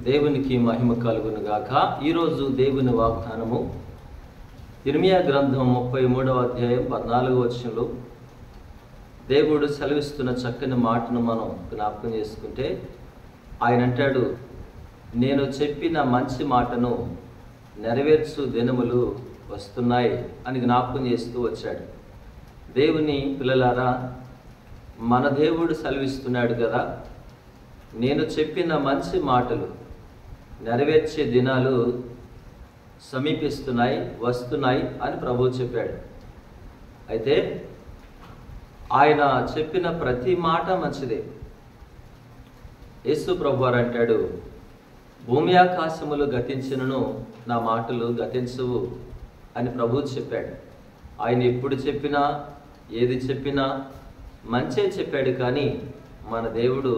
దేవునికి మహిమ కలుగును గాక. ఈరోజు దేవుని వాగ్దానము యిర్మీయా గ్రంథం 33వ అధ్యాయం 14వ వచనంలో దేవుడు సెలవిస్తున్న చక్కని మాటను మనం జ్ఞాపకం చేసుకుంటే ఆయన అంటాడు, నేను చెప్పిన మంచి మాటను నెరవేర్చు దినములు వస్తున్నాయి అని జ్ఞాపకం చేస్తూ వచ్చాడు. దేవుని పిల్లలారా, మన దేవుడు సెలవిస్తున్నాడు కదా, నేను చెప్పిన మంచి మాటలు నెరవేర్చే దినాలు సమీపిస్తున్నాయి, వస్తున్నాయి అని ప్రభువు చెప్పాడు. అయితే ఆయన చెప్పిన ప్రతి మాట మంచిదే. యేసు ప్రభువారు అంటాడు, భూమి ఆకాశములు గతించినను నా మాటలు గతించవు అని ప్రభువు చెప్పాడు. ఆయన ఎప్పుడు చెప్పినా ఏది చెప్పినా మంచే చెప్పాడు, కానీ మన దేవుడు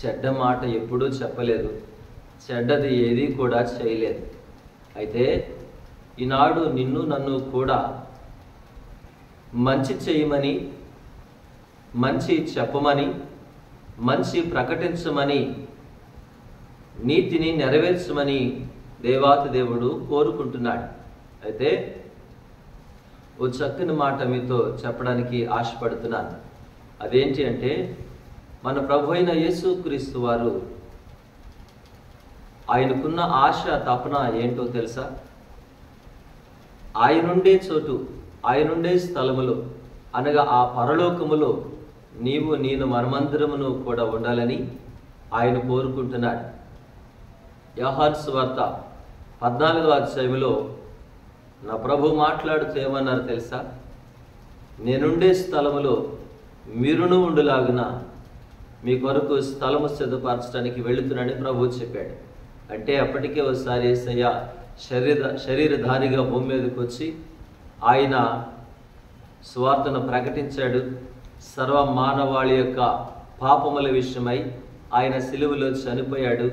చెడ్డ మాట ఎప్పుడూ చెప్పలేదు, చెడ్డది ఏది కూడా చేయలేదు. అయితే ఈనాడు నిన్ను నన్ను కూడా మంచి చేయమని, మంచి చెప్పమని, మంచి ప్రకటించమని, నీతిని నెరవేర్చమని దేవాతి దేవుడు కోరుకుంటున్నాడు. అయితే ఓ చక్కని మాట మీతో చెప్పడానికి ఆశపడుతున్నాను. అదేంటి అంటే, మన ప్రభు అయిన యేసుక్రీస్తు వారు ఆయనకున్న ఆశ తపన ఏంటో తెలుసా? ఆయనుండే చోటు, ఆయనుండే స్థలములో అనగా ఆ పరలోకములో నీవు నేను మనమందరమును కూడా ఉండాలని ఆయన కోరుకుంటున్నాడు. యోహాను సువార్త 14వ అధ్యాయంలో నా ప్రభు మాట్లాడుతూ ఏమన్నారు తెలుసా? నేనుండే స్థలములో మీరును ఉండులాగున మీ కొరకు స్థలము సిద్ధపరచడానికి వెళుతున్నానని ప్రభువు చెప్పాడు. అంటే అప్పటికే ఒకసారి యేసయ్య శరీరధారిగా భూమి మీదకి వచ్చి ఆయన సువార్తను ప్రకటించాడు. సర్వ మానవాళి యొక్క పాపముల విషయమై ఆయన సిలువలో చనిపోయాడు,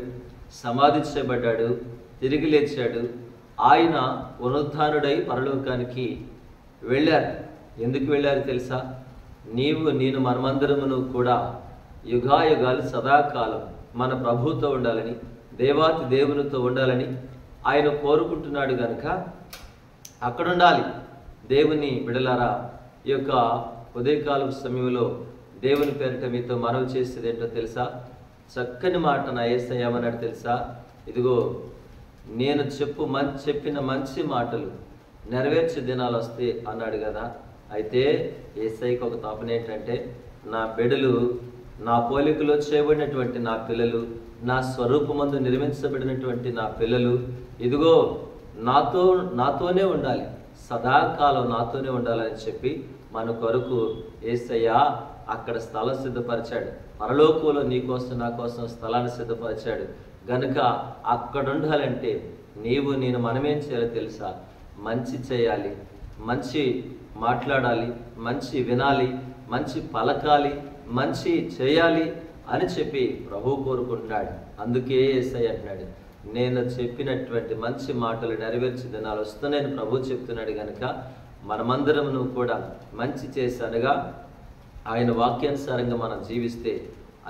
సమాధి చేయబడ్డాడు, తిరిగి లేచాడు. ఆయన పునరుత్థానుడై పరలోకానికి వెళ్ళారు. ఎందుకు వెళ్ళారు తెలుసా? నీవు నేను మనమందరమును కూడా యుగాయుగాలు సదాకాలం మన ప్రభువుతో ఉండాలని, దేవాతి దేవునితో ఉండాలని ఆయన కోరుకుంటున్నాడు కనుక అక్కడ ఉండాలి. దేవుని బిడలారా, ఈ యొక్క ఉదయకాల సమయంలో దేవుని పేరిట మీతో మనవి చేసేది ఏంటో తెలుసా? చక్కని మాట నా యేసయ్య ఏమన్నాడు తెలుసా? ఇదిగో నేను చెప్పిన మంచి మాటలు నెరవేర్చే దినాలు వస్తాయి అన్నాడు కదా. అయితే యేసయ్యకి ఒక తపన ఏంటంటే, నా బిడ్డలు, నా పోలికలో చేయబడినటువంటి నా పిల్లలు, నా స్వరూపమందు నిర్మించబడినటువంటి నా పిల్లలు ఇదిగో నాతోనే ఉండాలి, సదాకాలం నాతోనే ఉండాలని చెప్పి మన కొరకు యేసయ్య అక్కడ స్థలం సిద్ధపరిచాడు. పరలోకంలో నీ కోసం నా కోసం స్థలాన్ని సిద్ధపరిచాడు గనుక అక్కడ ఉండాలంటే నీవు నేను మనమేం చేయాలో తెలుసా? మంచి చేయాలి, మంచి మాట్లాడాలి, మంచి వినాలి, మంచి పలకాలి, మంచి చేయాలి అని చెప్పి ప్రభువు కోరుకుంటున్నాడు. అందుకే యేసయ్య అంటున్నాడు, నేను చెప్పినటువంటి మంచి మాటలు నెరవేర్చే దినాలు వస్తున్నాయని ప్రభువు చెప్తున్నాడు కనుక మనమందరము కూడా మంచి చేశానుగా ఆయన వాక్యానుసారంగా మనం జీవిస్తే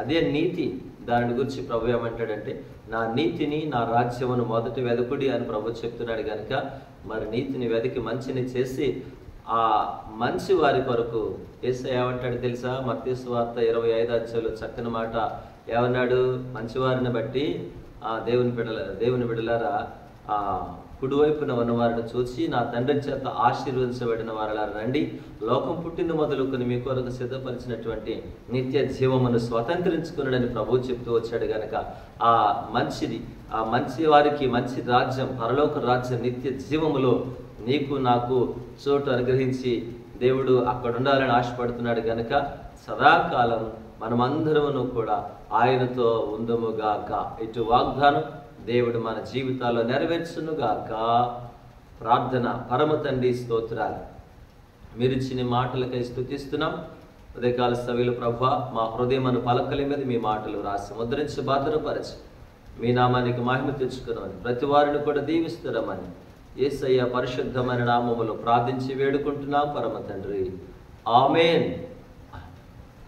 అదే నీతి. దాని గురించి ప్రభు ఏమంటాడంటే, నా నీతిని నా రాజ్యమును మొదట వెదకుడి అని ప్రభు చెప్తున్నాడు కనుక మరి నీతిని వెతికి మంచిని చేసి ఆ మంచి వారి కొరకు యేసయ్య ఏమంటాడు తెలుసా? మత్తయి సువార్త 25వ అధ్యాయంలో చక్కని మాట ఏమన్నాడు? మంచివారిని బట్టి దేవుని బిడ్డలారా, కుడివైపున ఉన్నవారిని చూసి నా తండ్రి చేత ఆశీర్వదించబడిన వారలారా రండి, లోకం పుట్టిన మొదలుకొని మీ కొరకు సిద్ధపరిచినటువంటి నిత్య జీవమును స్వతంత్రించుకున్నాడని ప్రభువు చెప్తూ వచ్చాడు గనక ఆ మంచి వారికి మంచి రాజ్యం, పరలోక రాజ్యం, నిత్య జీవములో నీకు నాకు చోటు అనుగ్రహించి దేవుడు అక్కడ ఉండాలని ఆశపడుతున్నాడు గనక సదాకాలం మనమందరమును కూడా ఆయనతో ఉందముగాక. ఇటు వాగ్దానం దేవుడు మన జీవితాల్లో నెరవేర్చునుగాక. ప్రార్థన. పరమ తండ్రి స్తోత్రాలు, మీరు ఇచ్చిన మాటలకై స్తుతిస్తున్నాం. ఉదయకాల సభలో ప్రభువా, మా హృదయమును పలకల మీద మీ మాటలు రాసి ముద్రించి భద్రపరచి మీ నామానికి మహిమ తెచ్చుకున్నామని ప్రతి వారిని కూడా దీవిస్తున్నామని యేసయ్య పరిశుద్ధమైన నామములో ప్రార్థించి వేడుకుంటున్నాం పరమ తండ్రి. ఆమేన్.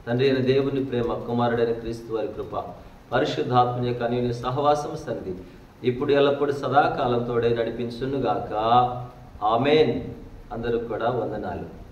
తండ్రి అయిన దేవుని ప్రేమ, కుమారుడైన క్రీస్తు వారి కృప, పరిశుద్ధాత్మ యొక్క అన్యోన్య సహవాసం సన్నిధి ఇప్పుడు ఎల్లప్పుడు సదాకాలం తోడే నడిపించునుగాక. ఆమేన్. అందరూ కూడా వందనాలు.